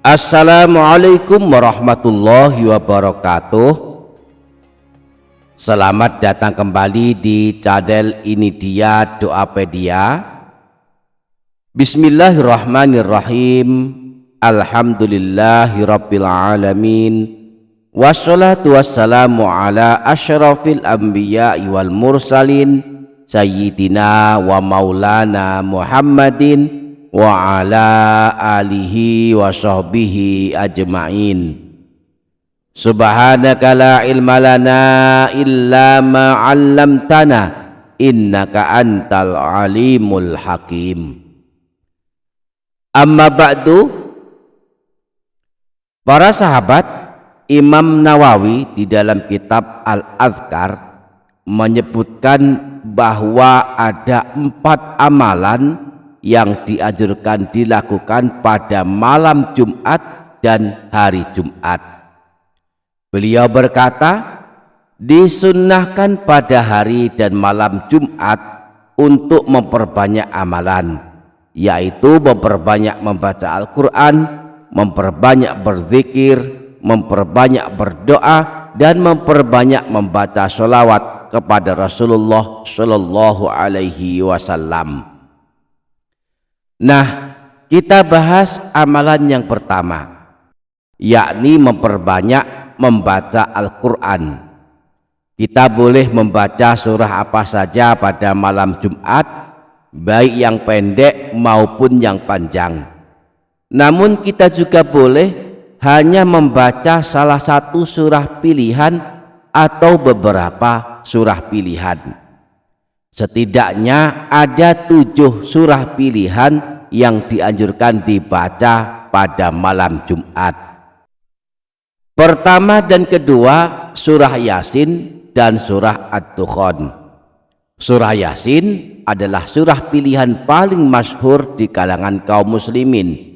Assalamualaikum warahmatullahi wabarakatuh. Selamat datang kembali di channel ini dia Doapedia. Bismillahirrahmanirrahim. Alhamdulillahirabbil alamin. Wassalatu wassalamu ala asyrafil anbiya'i wal mursalin sayyidina wa maulana Muhammadin wa ala alihi wa sahbihi ajma'in. Subhanaka la ilma lana illa ma 'allamtana innaka antal alimul hakim. Amma ba'du. Para sahabat, Imam Nawawi di dalam kitab Al-Adhkar menyebutkan bahwa ada 4 amalan yang dianjurkan dilakukan pada malam Jumat dan hari Jumat. Beliau berkata, disunnahkan pada hari dan malam Jumat untuk memperbanyak amalan, yaitu memperbanyak membaca Al-Quran, memperbanyak berzikir, memperbanyak berdoa, dan memperbanyak membaca sholawat kepada Rasulullah Shallallahu Alaihi Wasallam. Nah, kita bahas amalan yang pertama, yakni memperbanyak membaca Al-Quran. Kita boleh membaca surah apa saja pada malam Jumat, baik yang pendek maupun yang panjang. Namun kita juga boleh hanya membaca salah satu surah pilihan atau beberapa surah pilihan. Setidaknya ada 7 surah pilihan yang dianjurkan dibaca pada malam Jumat. Pertama dan kedua, surah Yasin dan surah Ad-Dukhan. Surah Yasin adalah surah pilihan paling masyhur di kalangan kaum muslimin.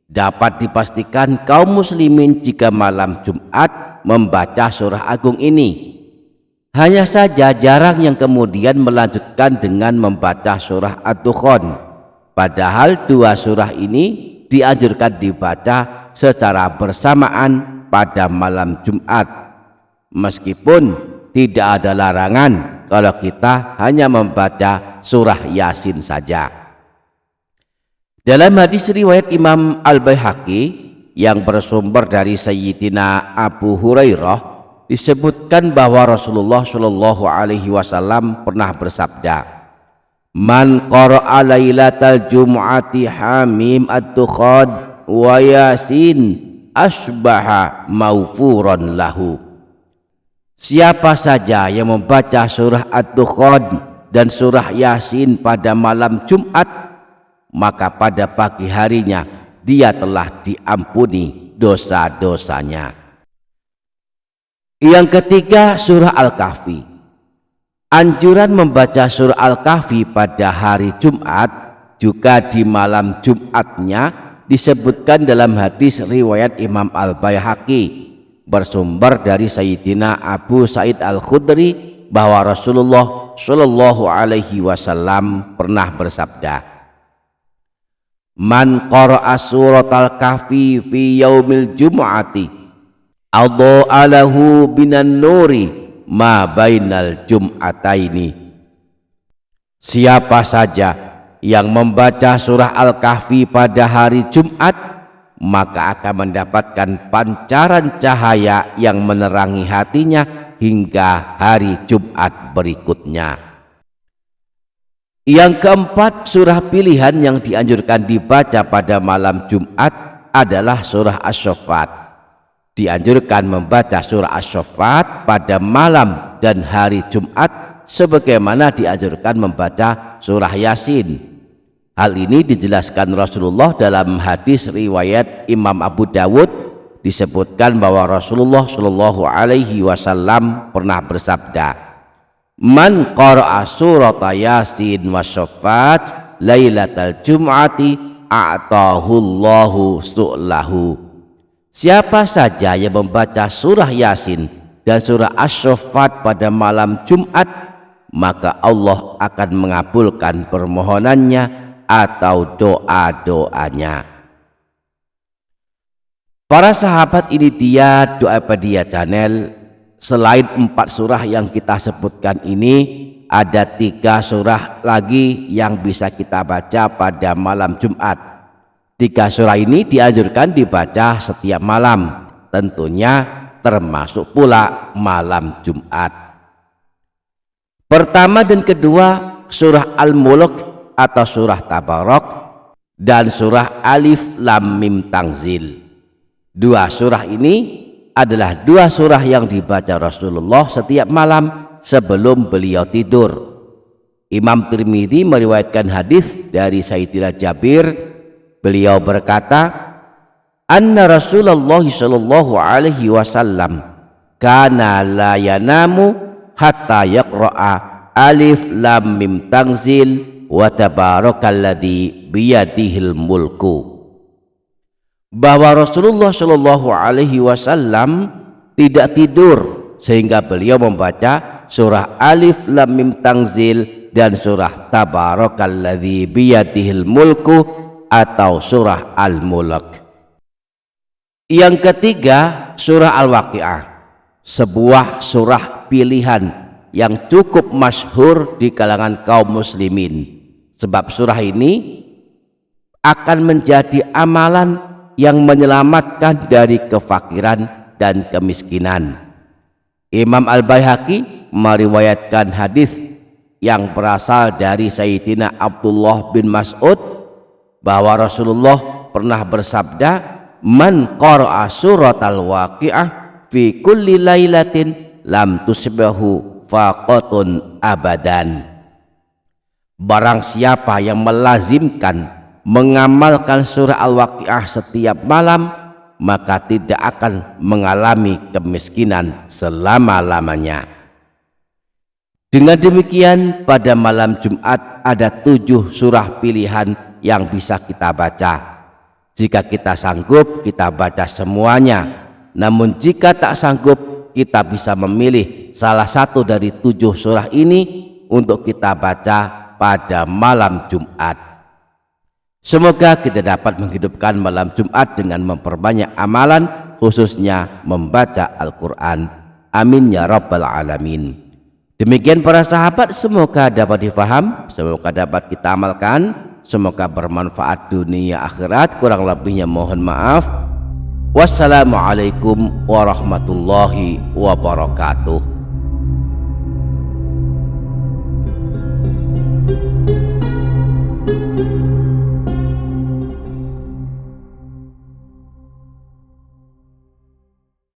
Dapat dipastikan kaum muslimin jika malam Jumat membaca surah agung ini. Hanya saja jarang yang kemudian melanjutkan dengan membaca surah Ad-Dukhan. Padahal 2 surah ini dianjurkan dibaca secara bersamaan pada malam Jumat. Meskipun tidak ada larangan kalau kita hanya membaca surah Yasin saja. Dalam hadis riwayat Imam Al-Baihaqi yang bersumber dari Sayyidina Abu Hurairah, disebutkan bahwa Rasulullah Shallallahu Alaihi Wasallam pernah bersabda, "Man qara'a lailatal jum'ati hamim ad-dukhan wa yasin asbaha maufuran lahu." Siapa saja yang membaca surah ad-dukhan dan surah yasin pada malam Jumat, maka pada pagi harinya dia telah diampuni dosa-dosanya. Yang ketiga, surah Al-Kahfi. Anjuran membaca surah Al-Kahfi pada hari Jumat juga di malam Jumatnya disebutkan dalam hadis riwayat Imam Al-Baihaqi bersumber dari Sayyidina Abu Sa'id Al-Khudri bahwa Rasulullah Shallallahu Alaihi Wasallam pernah bersabda, "Man qara'a surat Al-Kahfi fi yaumil jum'ati adha'alahu binan nuri ma bainal jum'ataini." Siapa saja yang membaca surah Al-Kahfi pada hari Jumat, maka akan mendapatkan pancaran cahaya yang menerangi hatinya hingga hari Jumat berikutnya. Yang keempat, surah pilihan yang dianjurkan dibaca pada malam Jumat adalah surah Asy-Syaffat. Dianjurkan membaca surah Asy-Syaffat pada malam dan hari Jumat sebagaimana dianjurkan membaca surah Yasin. Hal ini dijelaskan Rasulullah dalam hadis riwayat Imam Abu Dawud. Disebutkan bahwa Rasulullah Shallallahu Alaihi Wasallam pernah bersabda, "Man qara'a surat Yasin wasy-Syaffat lailatal jum'ati a'tahullahu su'lahu." Siapa saja yang membaca surah Yasin dan surah Asy-Syaffat pada malam Jumat, maka Allah akan mengabulkan permohonannya atau doa-doanya. Para sahabat, ini dia Doa Pedia Channel. Selain 4 surah yang kita sebutkan ini, ada 3 surah lagi yang bisa kita baca pada malam Jumat. 3 surah ini dianjurkan dibaca setiap malam, tentunya termasuk pula malam Jumat. Pertama dan kedua, surah Al-Mulk atau surah Tabarak dan surah Alif Lam Mim Tanzil. 2 surah ini adalah 2 surah yang dibaca Rasulullah setiap malam sebelum beliau tidur. Imam Tirmidzi meriwayatkan hadis dari Sayyidina Jabir. Beliau berkata, anna Rasulullah sallallahu alaihi wasallam kana la yanamu hatta yaqra'a Alif Lam Mim Tanzil wa tabarakalladzi biyadihil mulku. Bahwa Rasulullah Shallallahu Alaihi Wasallam tidak tidur sehingga beliau membaca surah Alif Lam Mim Tanzil dan surah Tabarakalladzi biyadihil mulku atau surah Al-Mulk. Yang ketiga, surah Al-Waqi'ah, sebuah surah pilihan yang cukup masyhur di kalangan kaum muslimin, sebab surah ini akan menjadi amalan yang menyelamatkan dari kefakiran dan kemiskinan. Imam Al-Baihaqi meriwayatkan hadis yang berasal dari Sayyidina Abdullah bin Mas'ud bahwa Rasulullah pernah bersabda, man qara'a suratal waqi'ah fi kulli lailatin lam tusbihu faqatun abadan. Barang siapa yang melazimkan mengamalkan surah Al-Waqi'ah setiap malam, maka tidak akan mengalami kemiskinan selama-lamanya. Dengan demikian, pada malam Jumat ada 7 surah pilihan yang bisa kita baca. Jika kita sanggup, kita baca semuanya. Namun jika tak sanggup, kita bisa memilih salah satu dari 7 surah ini untuk kita baca pada malam Jumat. Semoga kita dapat menghidupkan malam Jumat dengan memperbanyak amalan, khususnya membaca Al-Quran. Amin ya rabbal alamin. Demikian para sahabat, semoga dapat difaham, semoga dapat kita amalkan, semoga bermanfaat dunia akhirat. Kurang lebihnya mohon maaf. Wassalamualaikum warahmatullahi wabarakatuh.